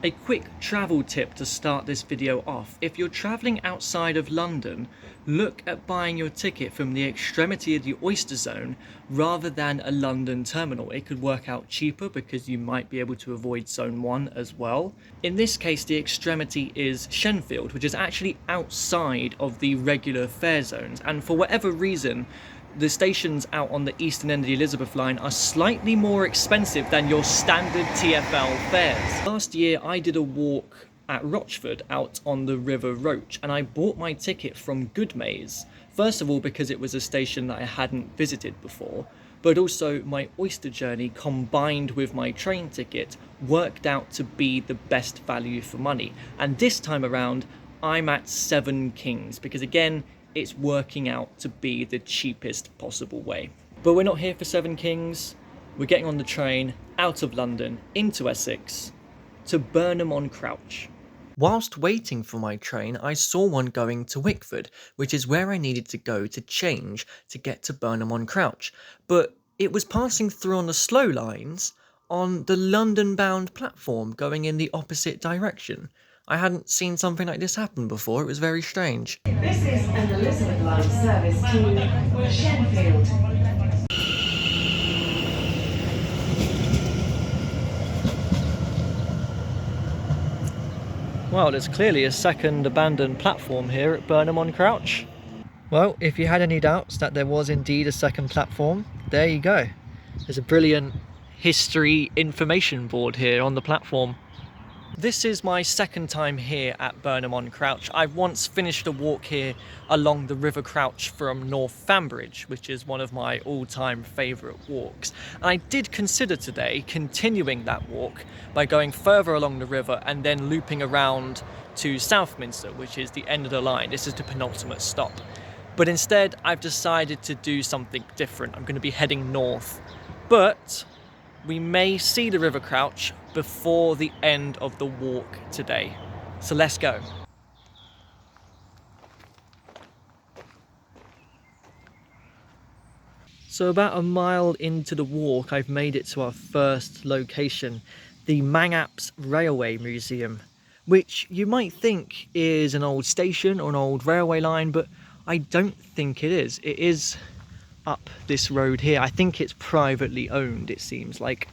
A quick travel tip to start this video off. If you're travelling outside of London, look at buying your ticket from the extremity of the Oyster Zone rather than a London terminal. It could work out cheaper because you might be able to avoid Zone 1 as well. In this case, the extremity is Shenfield, which is actually outside of the regular fare zones, and for whatever reason, the stations out on the eastern end of the Elizabeth line are slightly more expensive than your standard TfL fares. Last year I did a walk at Rochford out on the River Roach, and I bought my ticket from Goodmayes. First of all because it was a station that I hadn't visited before, but also my Oyster journey combined with my train ticket worked out to be the best value for money. And this time around I'm at Seven Kings because, again, it's working out to be the cheapest possible way. But we're not here for Seven Kings. We're getting on the train out of London into Essex to Burnham-on-Crouch. Whilst waiting for my train, I saw one going to Wickford, which is where I needed to go to change to get to Burnham-on-Crouch. But it was passing through on the slow lines on the London-bound platform going in the opposite direction. I hadn't seen something like this happen before. It was very strange. This is an Elizabeth line service to Shenfield. Well, there's clearly a second abandoned platform here at Burnham-on-Crouch. Well, if you had any doubts that there was indeed a second platform, there you go. There's a brilliant history information board here on the platform. This is my second time here at Burnham-on-Crouch. I once finished a walk here along the River Crouch from North Fambridge, which is one of my all-time favourite walks. And I did consider today continuing that walk by going further along the river and then looping around to Southminster, which is the end of the line. This is the penultimate stop. But instead, I've decided to do something different. I'm going to be heading north. But we may see the River Crouch before the end of the walk today. So let's go. So about a mile into the walk, I've made it to our first location, the Mangapps Railway Museum, which you might think is an old station or an old railway line, but I don't think it is. It is up this road here. I think it's privately owned, it seems like.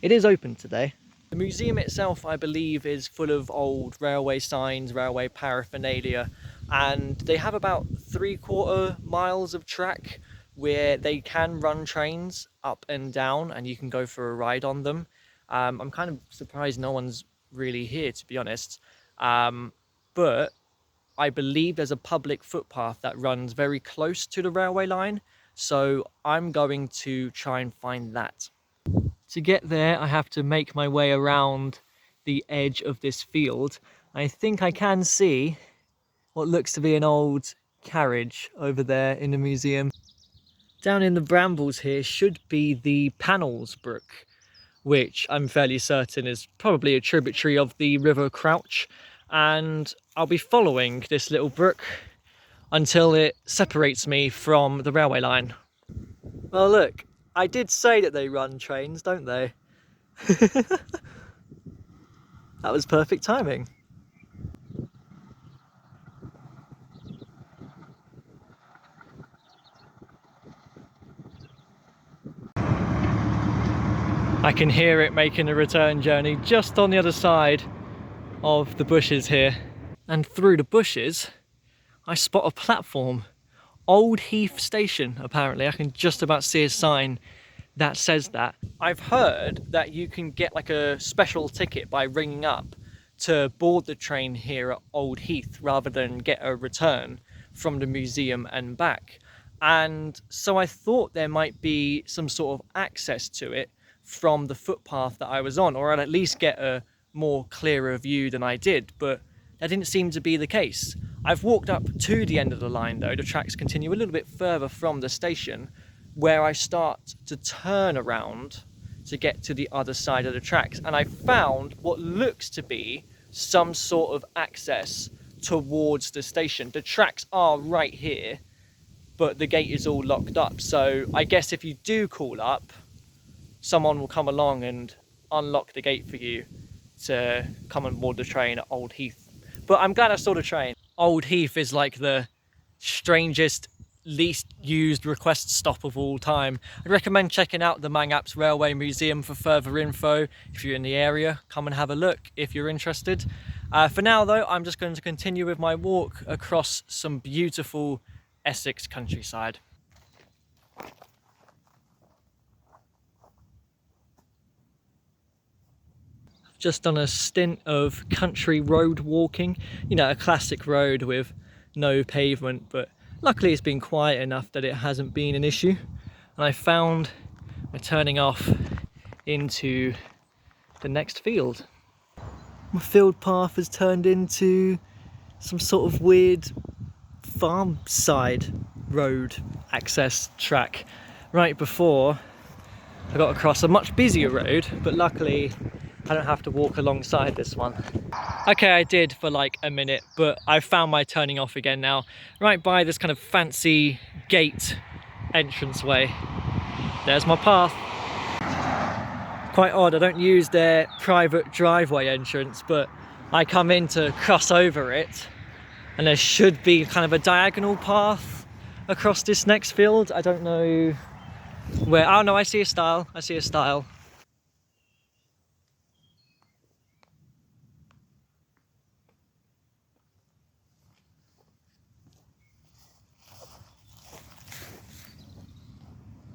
It is open today. The museum itself, I believe, is full of old railway signs, railway paraphernalia, and they have about 3/4 miles of track where they can run trains up and down and you can go for a ride on them. I'm kind of surprised no one's really here, to be honest, but I believe there's a public footpath that runs very close to the railway line, so I'm going to try and find that. To get there, I have to make my way around the edge of this field. I think I can see what looks to be an old carriage over there in the museum. Down in the brambles here should be the Panels Brook, which I'm fairly certain is probably a tributary of the River Crouch. And I'll be following this little brook until it separates me from the railway line. Well, look. I did say that they run trains, don't they? That was perfect timing. I can hear it making a return journey just on the other side of the bushes here. And through the bushes, I spot a platform. Old Heath Station, apparently. I can just about see a sign that says that. I've heard that you can get like a special ticket by ringing up to board the train here at Old Heath rather than get a return from the museum and back. And so I thought there might be some sort of access to it from the footpath that I was on, or I'd at least get a more clearer view than I did, but that didn't seem to be the case. I've walked up to the end of the line though. The tracks continue a little bit further from the station, where I start to turn around to get to the other side of the tracks, and I found what looks to be some sort of access towards the station. The tracks are right here, but the gate is all locked up, so I guess if you do call up, someone will come along and unlock the gate for you to come and board the train at Old Heath. But I'm glad I saw the train. Old Heath is like the strangest, least used request stop of all time. I'd recommend checking out the Mangapps Railway Museum for further info. If you're in the area, come and have a look if you're interested. For now though, I'm just going to continue with my walk across some beautiful Essex countryside. Just on a stint of country road walking, you know, a classic road with no pavement, but luckily it's been quiet enough that it hasn't been an issue. And I found we're turning off into the next field. My field path has turned into some sort of weird farm side road access track. Right before I got across a much busier road, but luckily I don't have to walk alongside this one. Okay, I did for like a minute, but I found my turning off again now. Right by this kind of fancy gate entranceway. There's my path. Quite odd, I don't use their private driveway entrance, but I come in to cross over it, and there should be kind of a diagonal path across this next field. I don't know where. Oh no, I see a stile. I see a stile.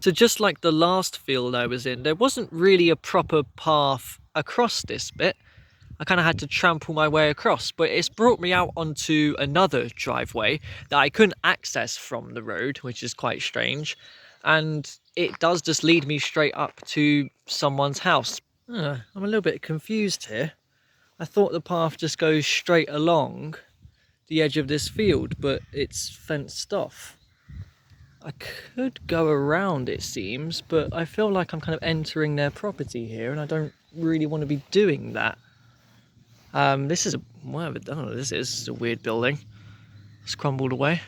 So just like the last field I was in, there wasn't really a proper path across this bit. I kind of had to trample my way across, but it's brought me out onto another driveway that I couldn't access from the road, which is quite strange. And it does just lead me straight up to someone's house. I'm a little bit confused here. I thought the path just goes straight along the edge of this field, but it's fenced off. I could go around, it seems, but I feel like I'm kind of entering their property here, and I don't really want to be doing that. This is whatever, I don't know, this is a weird building. It's crumbled away.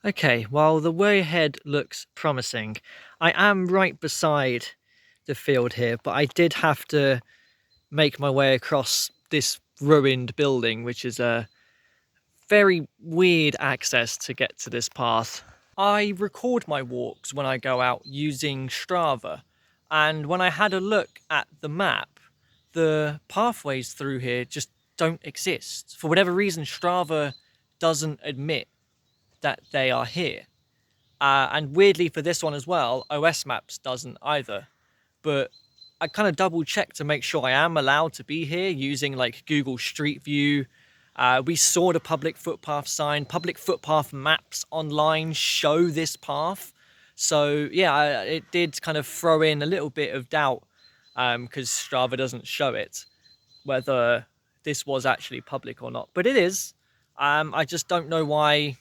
Okay, while the way ahead looks promising, I am right beside the field here, but I did have to make my way across this ruined building, which is a very weird access to get to this path. I record my walks when I go out using Strava, and when I had a look at the map, the pathways through here just don't exist. For whatever reason, Strava doesn't admit that they are here. And weirdly for this one as well, OS Maps doesn't either. But I kind of double checked to make sure I am allowed to be here using like Google Street View. We saw the public footpath sign. Public footpath maps online show this path. So yeah, it did kind of throw in a little bit of doubt because Strava doesn't show it, whether this was actually public or not. But it is. I just don't know why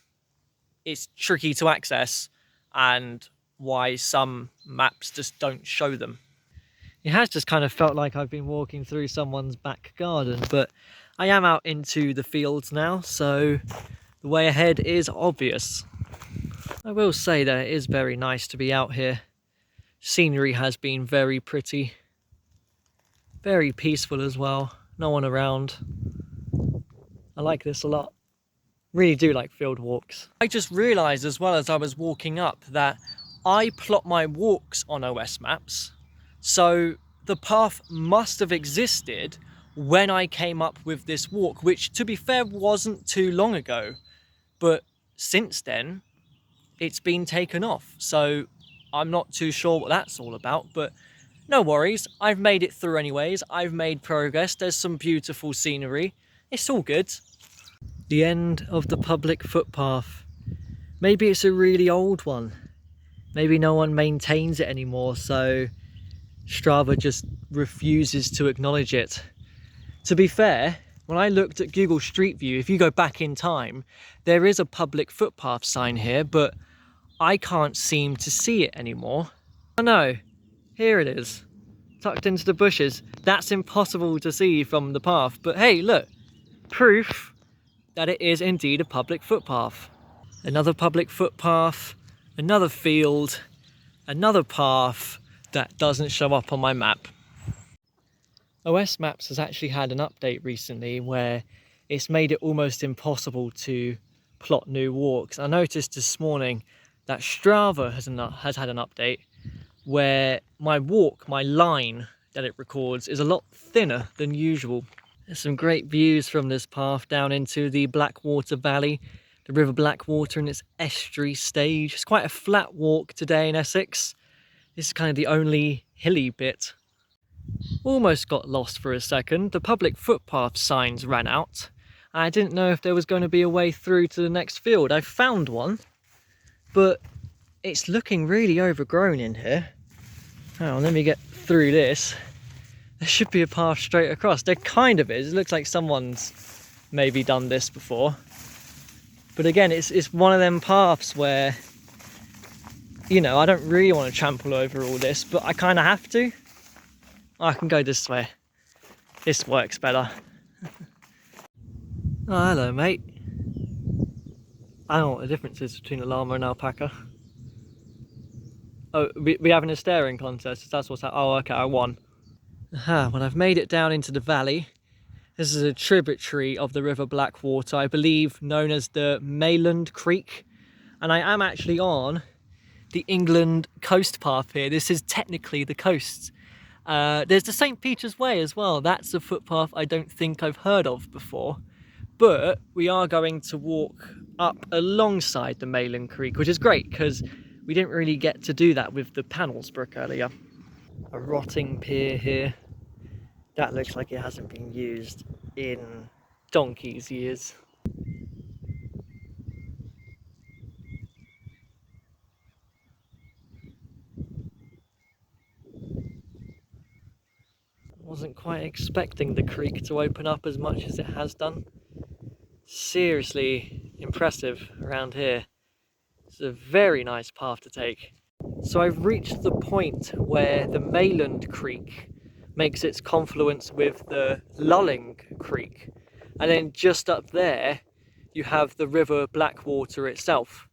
it's tricky to access and why some maps just don't show them. It has just kind of felt like I've been walking through someone's back garden, but I am out into the fields now, so the way ahead is obvious. I will say that it is very nice to be out here. Scenery has been very pretty. Very peaceful as well. No one around. I like this a lot. Really do like field walks. I just realised as well as I was walking up that I plot my walks on OS Maps. So the path must have existed when I came up with this walk, which to be fair wasn't too long ago, but since then it's been taken off, so I'm not too sure what that's all about, but no worries, I've made it through anyways. I've made progress. There's some beautiful scenery, it's all good. The end of the public footpath. Maybe it's a really old one, maybe no one maintains it anymore, so Strava just refuses to acknowledge it. To be fair, when I looked at Google Street View, if you go back in time, there is a public footpath sign here, but I can't seem to see it anymore. Oh no, here it is, tucked into the bushes. That's impossible to see from the path, but hey, look, proof that it is indeed a public footpath. Another public footpath, another field, another path that doesn't show up on my map. OS Maps has actually had an update recently where it's made it almost impossible to plot new walks. I noticed this morning that Strava has had an update where my line that it records is a lot thinner than usual. There's some great views from this path down into the Blackwater Valley, the River Blackwater in its estuary stage. It's quite a flat walk today in Essex. This is kind of the only hilly bit. Almost got lost for a second. The public footpath signs ran out. I didn't know if there was going to be a way through to the next field. I found one, but it's looking really overgrown in here. Oh, let me get through this. There should be a path straight across. There kind of is. It looks like someone's maybe done this before. But again, it's one of them paths where, you know, I don't really want to trample over all this, but I kind of have to. I can go this way. This works better. Oh, hello, mate. I don't know what the difference is between a llama and an alpaca. Oh, we having a staring contest. That's what's happening. Oh, okay, I won. Aha, well, I've made it down into the valley. This is a tributary of the River Blackwater, I believe known as the Mayland Creek. And I am actually on the England coast path here. This is technically the coast. There's the St. Peter's Way as well. That's a footpath I don't think I've heard of before. But we are going to walk up alongside the Mayland Creek, which is great because we didn't really get to do that with the Panels Brook earlier. A rotting pier here. That looks like it hasn't been used in donkey's years. Wasn't quite expecting the creek to open up as much as it has done. Seriously impressive around here. It's a very nice path to take. So I've reached the point where the Mayland Creek makes its confluence with the Lulling Creek. And then just up there, you have the River Blackwater itself.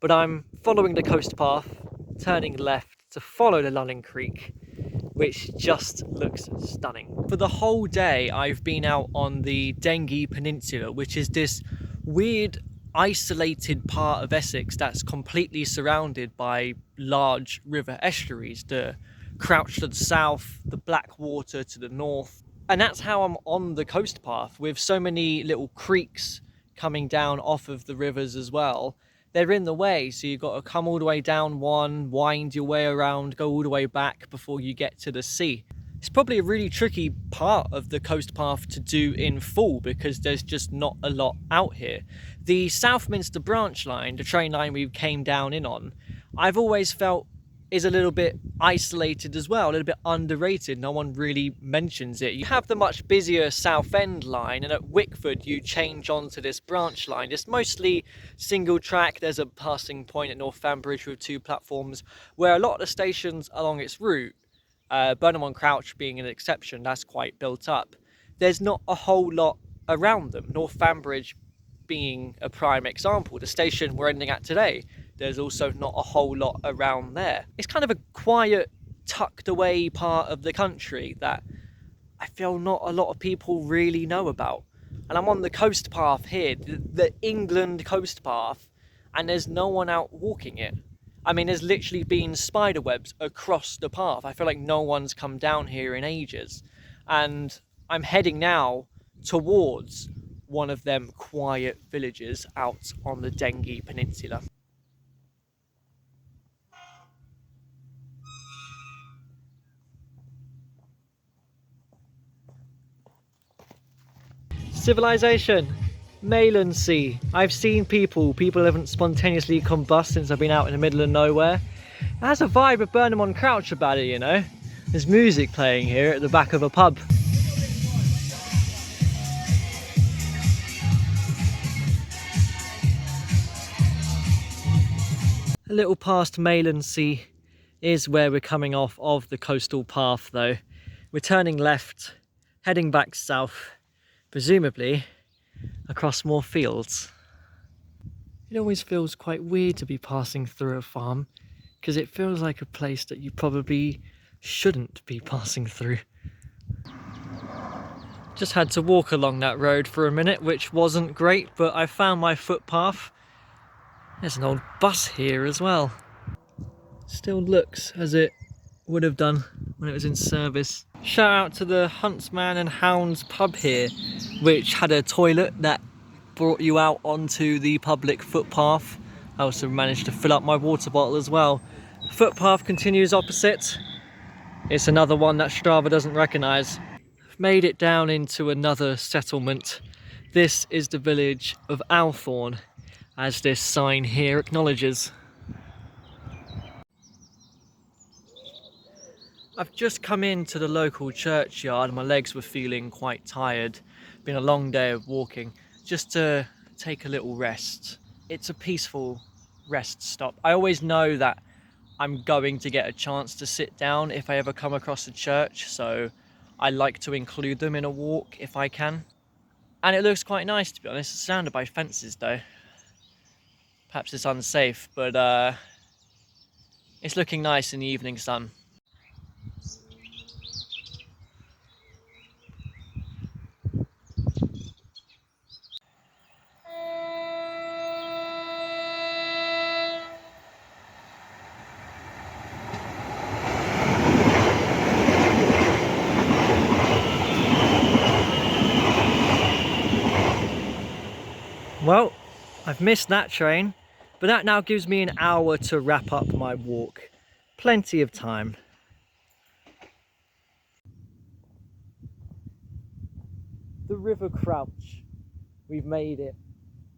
But I'm following the coast path, turning left to follow the Lulling Creek, which just looks stunning. For the whole day, I've been out on the Dengie Peninsula, which is this weird isolated part of Essex that's completely surrounded by large river estuaries. The Crouch to the south, the Blackwater to the north. And that's how I'm on the coast path, with so many little creeks coming down off of the rivers as well. They're in the way, so you've got to come all the way down one, wind your way around, go all the way back before you get to the sea. It's probably a really tricky part of the coast path to do in full because there's just not a lot out here. The Southminster branch line, the train line we came down in on, I've always felt is a little bit isolated as well, a little bit underrated. No one really mentions it. You have the much busier Southend line, and at Wickford you change onto this branch line. It's mostly single track. There's a passing point at Northamptonbridge with 2 platforms, where a lot of the stations along its route, Burnham-on-Crouch being an exception, that's quite built up. There's not a whole lot around them. Northamptonbridge being a prime example, the station we're ending at today, there's also not a whole lot around there. It's kind of a quiet, tucked away part of the country that I feel not a lot of people really know about. And I'm on the coast path here, the England coast path, and there's no one out walking it. I mean, there's literally been spider webs across the path. I feel like no one's come down here in ages. And I'm heading now towards one of them quiet villages out on the Dengie Peninsula. Civilization, Mayland Sea. I've seen people haven't spontaneously combust since I've been out in the middle of nowhere. It has a vibe of Burnham-on-Crouch about it, you know. There's music playing here at the back of a pub. A little past Mayland Sea is where we're coming off of the coastal path though. We're turning left, heading back south, presumably across more fields. It always feels quite weird to be passing through a farm because it feels like a place that you probably shouldn't be passing through. Just had to walk along that road for a minute, which wasn't great, but I found my footpath. There's an old bus here as well. Still looks as it would have done when it was in service. Shout out to the Huntsman and Hounds pub here, which had a toilet that brought you out onto the public footpath. I also managed to fill up my water bottle as well. The footpath continues opposite. It's another one that Strava doesn't recognise. I've made it down into another settlement. This is the village of Althorne, as this sign here acknowledges. I've just come into the local churchyard. My legs were feeling quite tired. Been a long day of walking, just to take a little rest. It's a peaceful rest stop. I always know that I'm going to get a chance to sit down if I ever come across a church, so I like to include them in a walk if I can. And it looks quite nice, to be honest. It's surrounded by fences though. Perhaps it's unsafe, but it's looking nice in the evening sun. Well, I've missed that train, but that now gives me an hour to wrap up my walk. Plenty of time. The River Crouch. We've made it.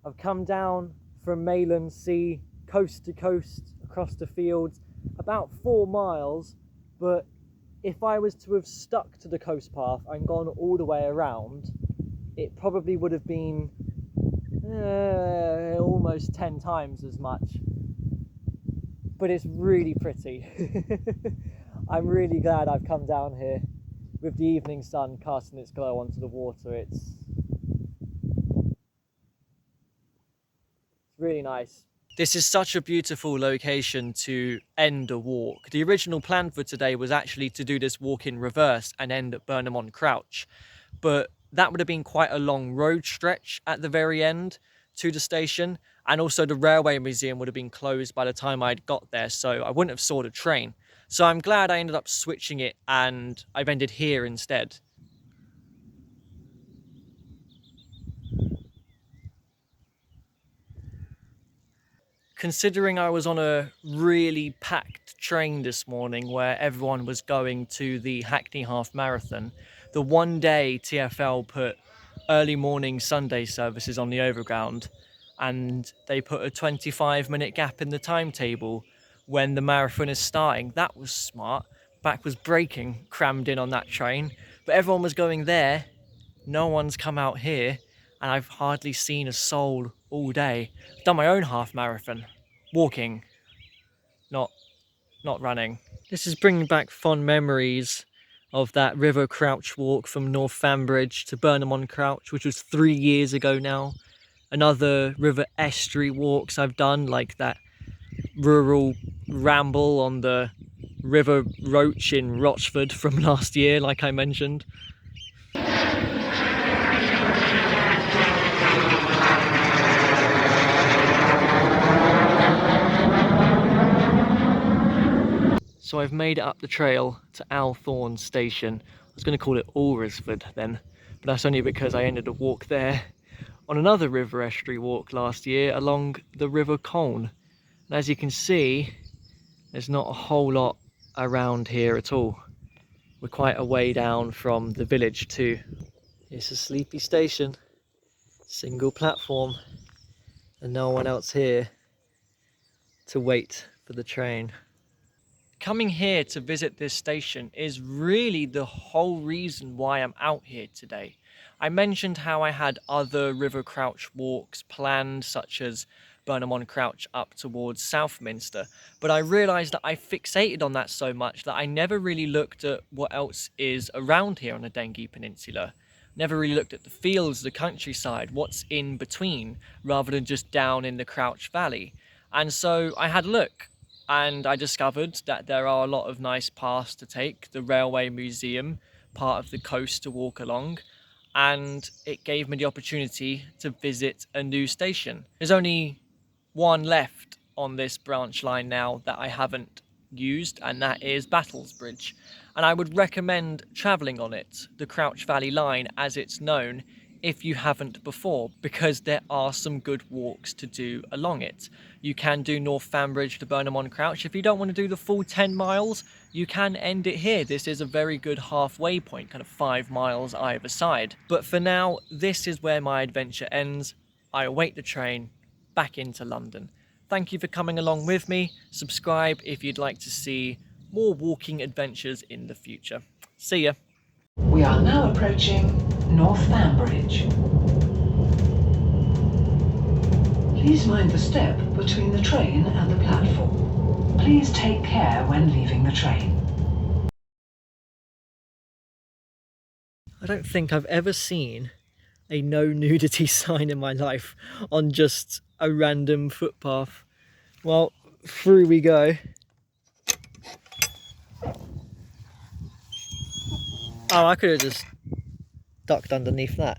I've come down from Mayland Sea, coast to coast, across the fields, about 4 miles, but if I was to have stuck to the coast path and gone all the way around, it probably would have been almost 10 times as much. But it's really pretty. I'm really glad I've come down here with the evening sun casting its glow onto the water. It's really nice. This is such a beautiful location to end a walk. The original plan for today was actually to do this walk in reverse and end at Burnham-on-Crouch, but that would have been quite a long road stretch at the very end to the station, and also the railway museum would have been closed by the time I'd got there, so I wouldn't have saw the train. So I'm glad I ended up switching it and I've ended here instead. Considering I was on a really packed train this morning where everyone was going to the Hackney Half Marathon, the one day TfL put early morning Sunday services on the overground, and they put a 25-minute gap in the timetable when the marathon is starting. That was smart. Back was breaking, crammed in on that train, but everyone was going there. No one's come out here, and I've hardly seen a soul all day. I've done my own half marathon, walking, not running. This is bringing back fond memories of that River Crouch walk from North Fambridge to Burnham-on-Crouch, which was 3 years ago now. And other river estuary walks I've done, like that rural ramble on the River Roach in Rochford from last year, like I mentioned. So I've made it up the trail to Althorne station. I was going to call it Alresford then, but that's only because I ended a walk there on another river estuary walk last year along the River Colne. And as you can see, there's not a whole lot around here at all. We're quite a way down from the village too. It's a sleepy station, single platform, and no one else here to wait for the train. Coming here to visit this station is really the whole reason why I'm out here today. I mentioned how I had other River Crouch walks planned, such as Burnham-on-Crouch up towards Southminster, but I realised that I fixated on that so much that I never really looked at what else is around here on the Dengie Peninsula. Never really looked at the fields, the countryside, what's in between, rather than just down in the Crouch Valley. And so I had a look, and I discovered that there are a lot of nice paths to take. The railway museum, part of the coast to walk along, and it gave me the opportunity to visit a new station. There's only one left on this branch line now that I haven't used, and that is Battlesbridge. And I would recommend travelling on it, the Crouch Valley line as it's known, if you haven't before, because there are some good walks to do along it. You can do North Fanbridge to Burnham-on-Crouch. If you don't want to do the full 10 miles, you can end it here. This is a very good halfway point, kind of 5 miles either side. But for now, this is where my adventure ends. I await the train back into London. Thank you for coming along with me. Subscribe if you'd like to see more walking adventures in the future. See ya. We are now approaching North Fanbridge. Please mind the step between the train and the platform. Please take care when leaving the train. I don't think I've ever seen a no nudity sign in my life on just a random footpath. Well, through we go. Oh, I could have just ducked underneath that.